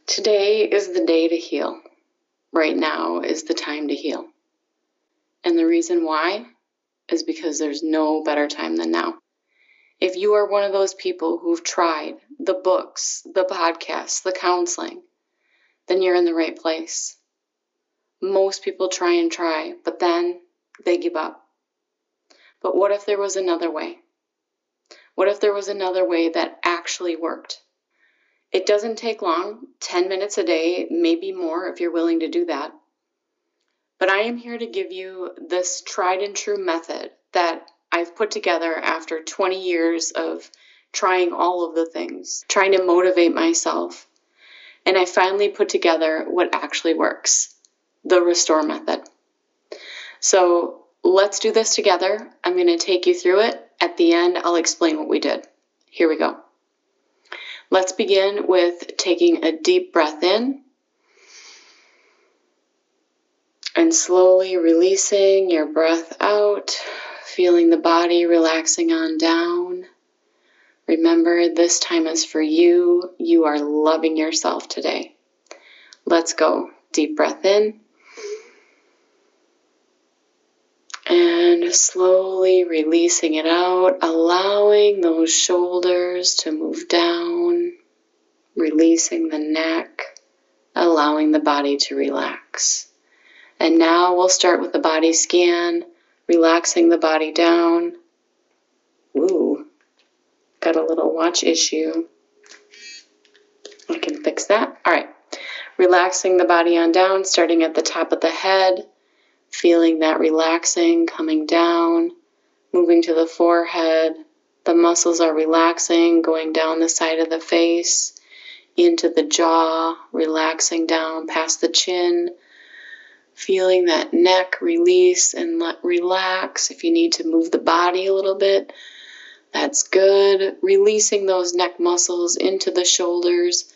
Today is the day to heal. Right now is the time to heal. And the reason why is because there's no better time than now. If you are one of those people who've tried the books, the podcasts, the counseling, then you're in the right place. Most people try, but then they give up. But what if there was another way? What if there was another way that actually worked? It doesn't take long, 10 minutes a day, maybe more if you're willing to do that. But I am here to give you this tried and true method that I've put together after 20 years of trying all of the things, trying to motivate myself. And I finally put together what actually works, the restore method. So let's do this together. I'm going to take you through it. At the end, I'll explain what we did. Here we go. Let's begin with taking a deep breath in and slowly releasing your breath out, feeling the body relaxing on down. Remember, this time is for you. You are loving yourself today. Let's go. Deep breath in. And slowly releasing it out, allowing those shoulders to move down, releasing the neck, allowing the body to relax. And now we'll start with the body scan, relaxing the body down. Ooh, got a little watch issue. I can fix that. All right, relaxing the body on down, starting at the top of the head. Feeling that relaxing, coming down, moving to the forehead. The muscles are relaxing, going down the side of the face, into the jaw, relaxing down past the chin. Feeling that neck release and relax. If you need to move the body a little bit, that's good. Releasing those neck muscles into the shoulders,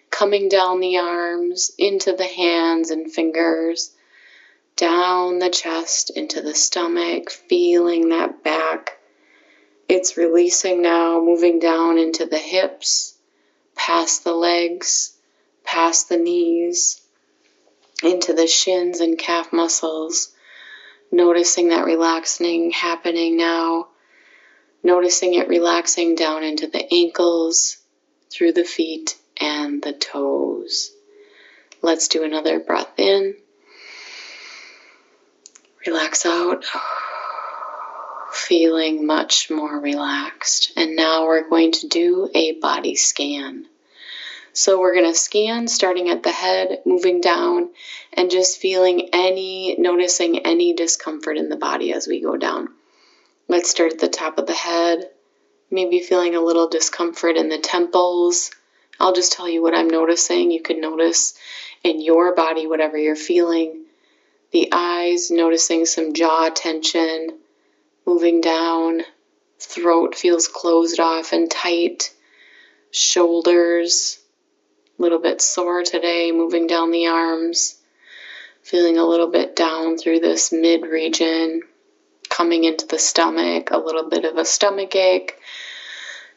coming down the arms, into the hands and fingers. Down the chest, into the stomach, feeling that back. It's releasing now, moving down into the hips, past the legs, past the knees, into the shins and calf muscles. Noticing that relaxing happening now. Noticing it relaxing down into the ankles, through the feet and the toes. Let's do another breath in. Relax out, feeling much more relaxed. And now we're going to do a body scan. So we're going to scan starting at the head, moving down, and just noticing any discomfort in the body as we go down. Let's start at the top of the head, maybe feeling a little discomfort in the temples. I'll just tell you what I'm noticing. You can notice in your body whatever you're feeling. The eyes, noticing some jaw tension, moving down. Throat feels closed off and tight. Shoulders, a little bit sore today, moving down the arms. Feeling a little bit down through this mid-region. Coming into the stomach, a little bit of a stomach ache.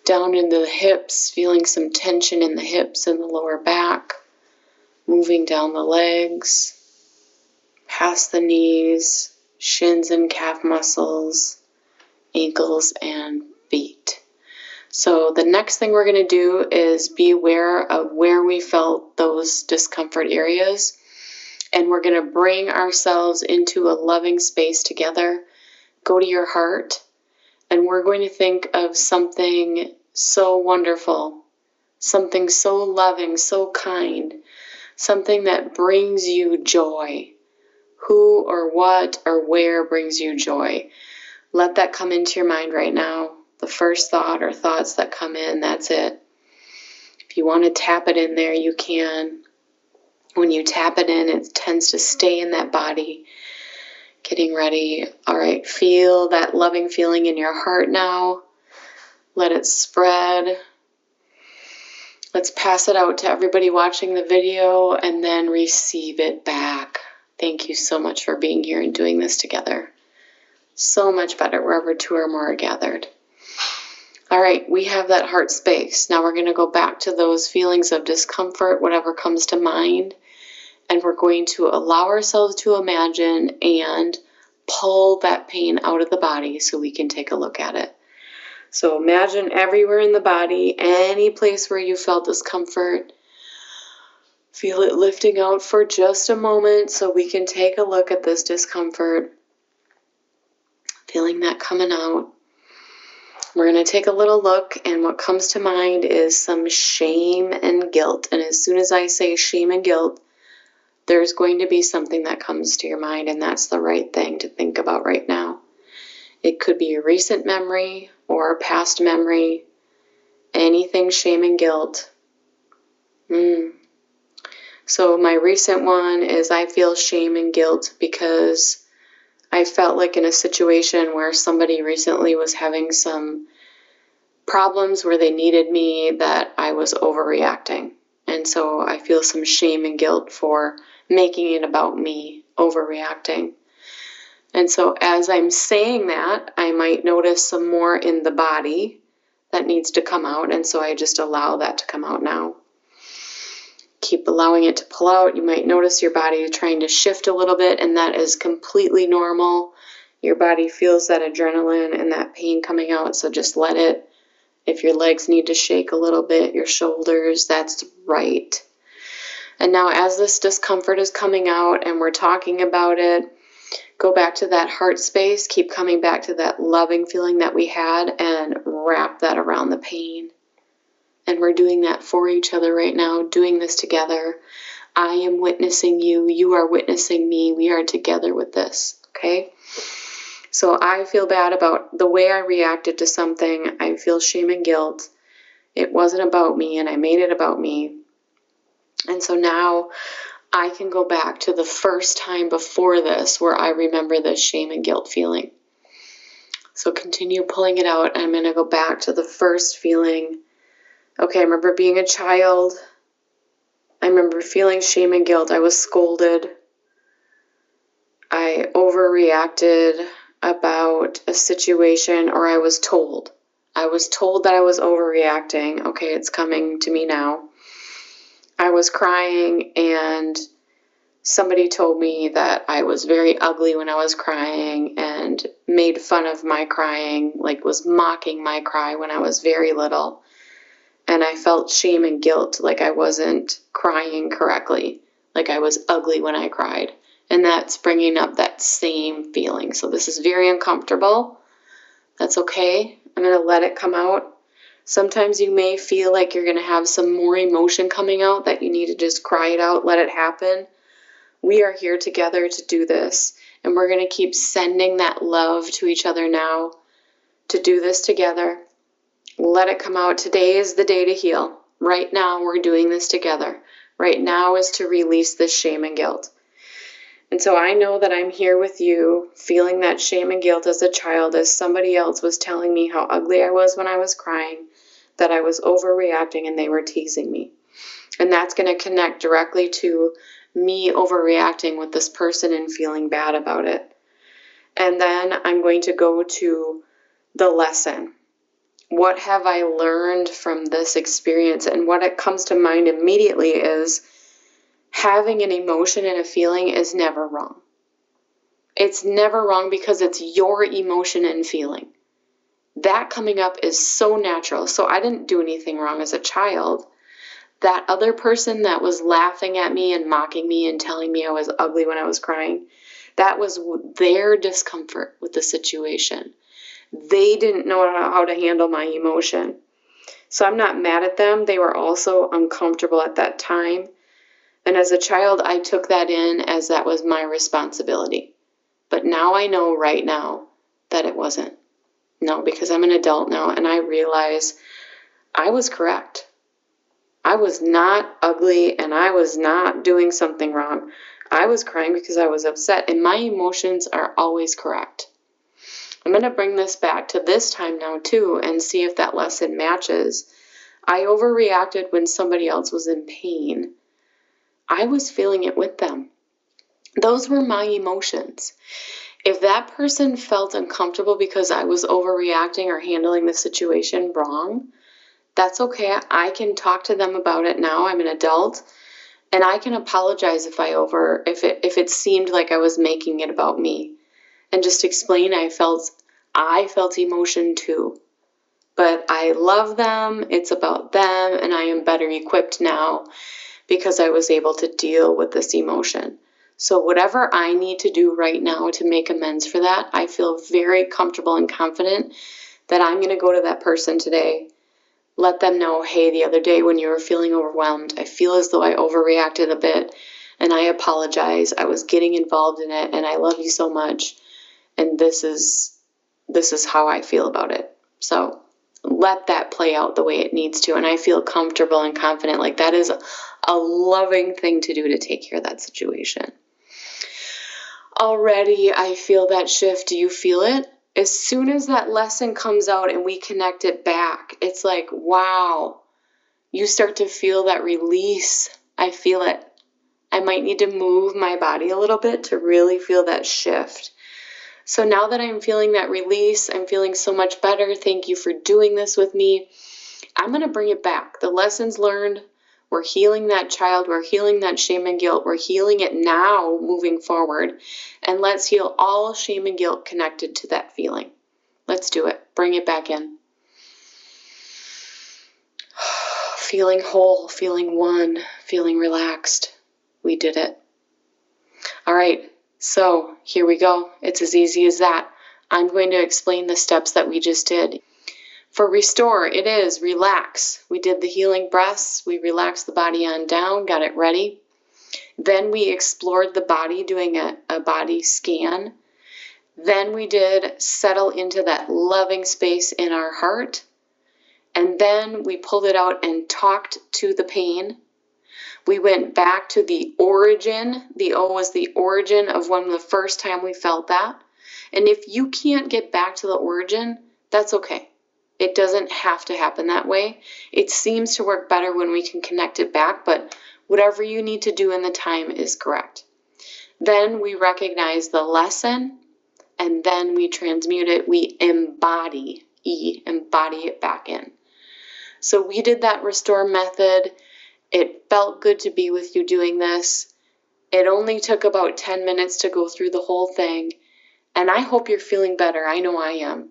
Down into the hips, feeling some tension in the hips and the lower back. Moving down the legs. Past the knees, shins and calf muscles, ankles and feet. So the next thing we're going to do is be aware of where we felt those discomfort areas. And we're going to bring ourselves into a loving space together. Go to your heart. And we're going to think of something so wonderful, something so loving, so kind, something that brings you joy. Who or what or where brings you joy? Let that come into your mind right now. The first thought or thoughts that come in, that's it. If you want to tap it in there, you can. When you tap it in, it tends to stay in that body. Getting ready. All right, feel that loving feeling in your heart now. Let it spread. Let's pass it out to everybody watching the video and then receive it back. Thank you so much for being here and doing this together. So much better wherever two or more are gathered. All right, we have that heart space. Now we're going to go back to those feelings of discomfort, whatever comes to mind, and we're going to allow ourselves to imagine and pull that pain out of the body so we can take a look at it. So imagine everywhere in the body, any place where you felt discomfort, feel it lifting out for just a moment so we can take a look at this discomfort, feeling that coming out. We're going to take a little look, and what comes to mind is some shame and guilt. And as soon as I say shame and guilt, there's going to be something that comes to your mind, and that's the right thing to think about right now. It could be a recent memory or a past memory, anything shame and guilt. So my recent one is I feel shame and guilt because I felt like in a situation where somebody recently was having some problems where they needed me that I was overreacting. And so I feel some shame and guilt for making it about me, overreacting. And so as I'm saying that, I might notice some more in the body that needs to come out. And so I just allow that to come out now. Keep allowing it to pull out. You might notice your body trying to shift a little bit, and that is completely normal. Your body feels that adrenaline and that pain coming out, so just let it. If your legs need to shake a little bit, your shoulders, that's right. And now as this discomfort is coming out and we're talking about it, go back to that heart space, keep coming back to that loving feeling that we had and wrap that around the pain. And we're doing that for each other right now, doing this together. I am witnessing you. You are witnessing me. We are together with this, okay? So I feel bad about the way I reacted to something. I feel shame and guilt. It wasn't about me, and I made it about me. And so now I can go back to the first time before this where I remember this shame and guilt feeling. So continue pulling it out. I'm going to go back to the first feeling. Okay, I remember being a child. I remember feeling shame and guilt. I was scolded. I overreacted about a situation, or I was told. I was told that I was overreacting. Okay, it's coming to me now. I was crying, and somebody told me that I was very ugly when I was crying and made fun of my crying, like was mocking my cry when I was very little. And I felt shame and guilt, like I wasn't crying correctly, like I was ugly when I cried. And that's bringing up that same feeling. So this is very uncomfortable. That's okay. I'm going to let it come out. Sometimes you may feel like you're going to have some more emotion coming out that you need to just cry it out, let it happen. We are here together to do this. And we're going to keep sending that love to each other now to do this together. Let it come out. Today is the day to heal. Right now, we're doing this together. Right now is to release this shame and guilt. And so I know that I'm here with you, feeling that shame and guilt as a child, as somebody else was telling me how ugly I was when I was crying, that I was overreacting and they were teasing me. And that's going to connect directly to me overreacting with this person and feeling bad about it. And then I'm going to go to the lesson. What have I learned from this experience? And what it comes to mind immediately is having an emotion and a feeling is never wrong. It's never wrong because it's your emotion and feeling. That coming up is so natural. So I didn't do anything wrong as a child. That other person that was laughing at me and mocking me and telling me I was ugly when I was crying, that was their discomfort with the situation. They didn't know how to handle my emotion. So I'm not mad at them. They were also uncomfortable at that time. And as a child, I took that in as that was my responsibility. But now I know right now that it wasn't. No, because I'm an adult now and I realize I was correct. I was not ugly and I was not doing something wrong. I was crying because I was upset, and my emotions are always correct. I'm going to bring this back to this time now too and see if that lesson matches. I overreacted when somebody else was in pain. I was feeling it with them. Those were my emotions. If that person felt uncomfortable because I was overreacting or handling the situation wrong, that's okay. I can talk to them about it now. I'm an adult, and I can apologize if if it seemed like I was making it about me, and just explain I felt emotion too. But I love them, it's about them, and I am better equipped now because I was able to deal with this emotion. So whatever I need to do right now to make amends for that, I feel very comfortable and confident that I'm going to go to that person today, let them know, hey, the other day when you were feeling overwhelmed, I feel as though I overreacted a bit, and I apologize. I was getting involved in it, and I love you so much, and this is how I feel about it. So let that play out the way it needs to, and I feel comfortable and confident. Like, that is a loving thing to do to take care of that situation. Already I feel that shift. Do you feel it? As soon as that lesson comes out and we connect it back, it's like, wow, you start to feel that release. I feel it. I might need to move my body a little bit to really feel that shift. So now that I'm feeling that release, I'm feeling so much better. Thank you for doing this with me. I'm going to bring it back. The lessons learned, we're healing that child, we're healing that shame and guilt, we're healing it now moving forward. And let's heal all shame and guilt connected to that feeling. Let's do it. Bring it back in. Feeling whole, feeling one, feeling relaxed. We did it. All right. So here we go. It's as easy as that. I'm going to explain the steps that we just did. For restore, it is relax. We did the healing breaths. We relaxed the body on down, got it ready. Then we explored the body, doing a body scan. Then we did settle into that loving space in our heart. And then we pulled it out and talked to the pain. We went back to the origin. The O was the origin of when the first time we felt that. And if you can't get back to the origin, that's okay. It doesn't have to happen that way. It seems to work better when we can connect it back, but whatever you need to do in the time is correct. Then we recognize the lesson, and then we transmute it. We embody it back in. So we did that restore method. It felt good to be with you doing this. It only took about 10 minutes to go through the whole thing, and I hope you're feeling better. I know I am.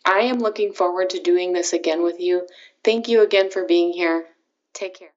I am looking forward to doing this again with you. Thank you again for being here. Take care.